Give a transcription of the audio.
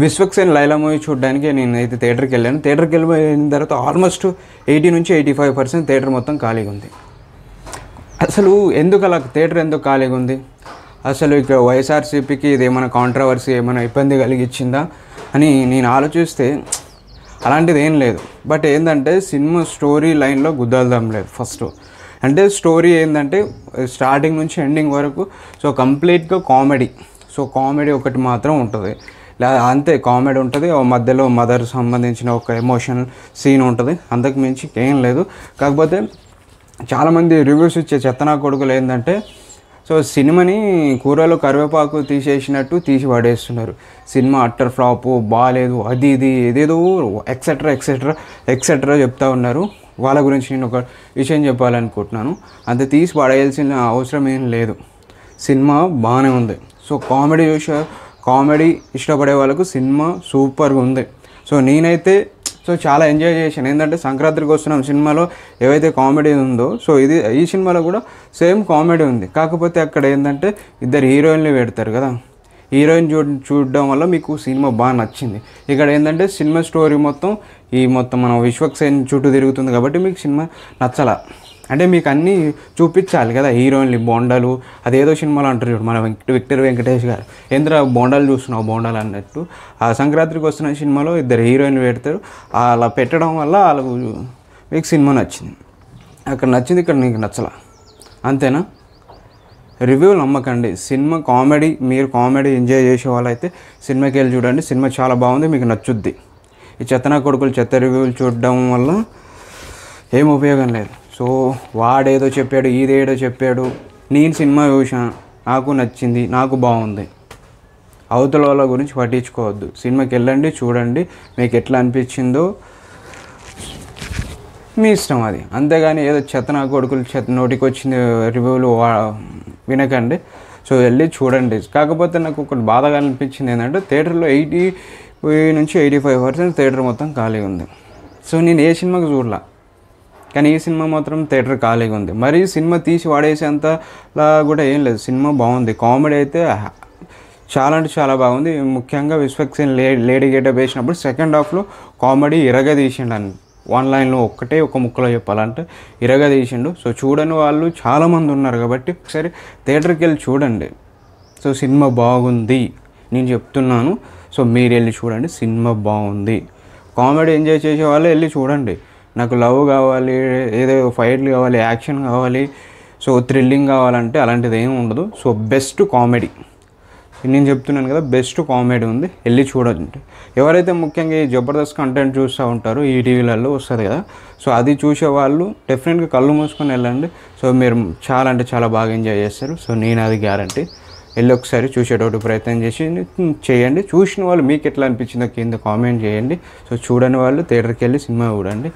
Vishwaksen Laila movie చూడడానికి నేనైతే థియేటర్కి వెళ్ళాను. థియేటర్కి వెళ్ళిన తర్వాత ఆల్మోస్ట్ 80-85% థియేటర్ మొత్తం ఖాళీగా ఉంది. అసలు ఎందుకు అలా థియేటర్ ఎందుకు ఖాళీగా ఉంది? అసలు ఇక్కడ వైఎస్ఆర్సీపీకి ఇది ఏమైనా కాంట్రవర్సీ ఏమైనా ఇబ్బంది కలిగించిందా అని నేను ఆలోచిస్తే అలాంటిది ఏం లేదు. బట్ ఏంటంటే సినిమా స్టోరీ లైన్లో గుద్దల్దాం లేదు. ఫస్ట్ అంటే స్టోరీ ఏంటంటే స్టార్టింగ్ నుంచి ఎండింగ్ వరకు సో కంప్లీట్గా కామెడీ. సో కామెడీ ఒకటి మాత్రం ఉంటుంది, అంతే. కామెడీ ఉంటుంది, మధ్యలో మదర్ సంబంధించిన ఒక ఎమోషనల్ సీన్ ఉంటుంది, అంతకు మించి ఏం లేదు. కాకపోతే చాలామంది రివ్యూస్ ఇచ్చే చెత్తనా కొడుకులు ఏంటంటే సో సినిమాని కూరలో కరివేపాకు తీసేసినట్టు తీసి పడేస్తున్నారు. సినిమా అట్టర్ ఫ్లాపు, బాగాలేదు, అది ఇది ఏదేదో ఎక్సెట్రా చెప్తా ఉన్నారు. వాళ్ళ గురించి నేను ఒక విషయం చెప్పాలనుకుంటున్నాను. అంతే, తీసి పడేయాల్సిన అవసరం ఏం లేదు. సినిమా బాగానే ఉంది. సో కామెడీ ఇష్టపడే వాళ్ళకు సినిమా సూపర్గా ఉంది. సో నేనైతే చాలా ఎంజాయ్ చేశాను. ఏంటంటే సంక్రాంతికి వస్తున్నాం సినిమాలో ఏవైతే కామెడీ ఉందో సో ఈ సినిమాలో కూడా సేమ్ కామెడీ ఉంది. కాకపోతే అక్కడ ఏంటంటే ఇద్దరు హీరోయిన్లు పెడతారు కదా, హీరోయిన్ చూడడం వల్ల మీకు సినిమా బాగా నచ్చింది. ఇక్కడ ఏంటంటే సినిమా స్టోరీ మొత్తం మన విశ్వక్సేన్ చుట్టూ తిరుగుతుంది కాబట్టి మీకు సినిమా నచ్చలా. అంటే మీకు అన్నీ చూపించాలి కదా, హీరోయిన్లు బోండాలు, అదేదో సినిమాలు అంటారు మన విక్టర్ వెంకటేష్ గారు, ఏంద్ర బోండాలు చూస్తున్నావు బోండాలు అన్నట్టు. ఆ సంక్రాంతికి వస్తున్న సినిమాలో ఇద్దరు హీరోయిన్లు పెడతారు. అలా పెట్టడం వల్ల వాళ్ళకు మీకు సినిమా నచ్చింది. అక్కడ నచ్చింది, ఇక్కడ నీకు నచ్చలా, అంతేనా? రివ్యూలు నమ్మకండి. సినిమా కామెడీ, మీరు కామెడీ ఎంజాయ్ చేసే వాళ్ళైతే సినిమాకి వెళ్ళి చూడండి. సినిమా చాలా బాగుంది, మీకు నచ్చుద్ది. ఈ చెత్తనా కొడుకులు చెత్త రివ్యూలు చూడడం వల్ల ఏం ఉపయోగం లేదు. సో వాడేదో చెప్పాడు, ఇదేదో చెప్పాడు, నేను సినిమా చూసాను, నాకు నచ్చింది, నాకు బాగుంది, అవతల వాళ్ళ గురించి పట్టించుకోవద్దు. సినిమాకి వెళ్ళండి, చూడండి, మీకు ఎట్లా అనిపించిందో మీ ఇష్టం అది. అంతేగాని ఏదో చెత్తనా కొడుకులు నోటికి వచ్చింది రివ్యూలు వినకండి. సో వెళ్ళి చూడండి. కాకపోతే నాకు ఒకటి బాధగా అనిపించింది ఏంటంటే థియేటర్లో 80-85% థియేటర్ మొత్తం ఖాళీగా ఉంది. సో నేను ఏ సినిమాకి చూడలా, కానీ ఈ సినిమా మాత్రం థియేటర్ ఖాళీగా ఉంది. మరి సినిమా తీసి వాడేసేంతలా కూడా ఏం లేదు. సినిమా బాగుంది, కామెడీ అయితే చాలా అంటే చాలా బాగుంది. ముఖ్యంగా విశ్వక్సేన్ లేడీ గెటప్ వేసినప్పుడు సెకండ్ హాఫ్లో కామెడీ ఇరగదీసిండు అని వన్ లైన్లో ఒక ముక్కలో చెప్పాలంటే ఇరగదీసిండు. సో చూడని వాళ్ళు చాలామంది ఉన్నారు కాబట్టి ఒకసారి థియేటర్కి వెళ్ళి చూడండి. సో సినిమా బాగుంది నేను చెప్తున్నాను. సో మీరు వెళ్ళి చూడండి, సినిమా బాగుంది. కామెడీ ఎంజాయ్ చేసే వాళ్ళు వెళ్ళి చూడండి. నాకు లవ్ కావాలి, ఏదో ఫైట్లు కావాలి, యాక్షన్ కావాలి, సో థ్రిల్లింగ్ కావాలంటే అలాంటిది ఏమి ఉండదు. సో బెస్ట్ కామెడీ నేను చెప్తున్నాను కదా, బెస్ట్ కామెడీ ఉంది, వెళ్ళి చూడండి. ఎవరైతే ముఖ్యంగా ఈ జబర్దస్త్ కంటెంట్ చూస్తూ ఉంటారో ఈ టీవీలలో వస్తుంది కదా, సో అది చూసే వాళ్ళు డెఫినెట్గా కళ్ళు మూసుకొని వెళ్ళండి. సో మీరు చాలా అంటే చాలా బాగా ఎంజాయ్ చేస్తారు. సో నేను అది గ్యారంటీ. వెళ్ళి ఒకసారి చూసేటట్టు ప్రయత్నం చేయండి. చూసిన వాళ్ళు మీకు ఎట్లా అనిపించిందో కింద కామెంట్ చేయండి. సో చూడని వాళ్ళు థియేటర్కి వెళ్ళి సినిమా చూడండి.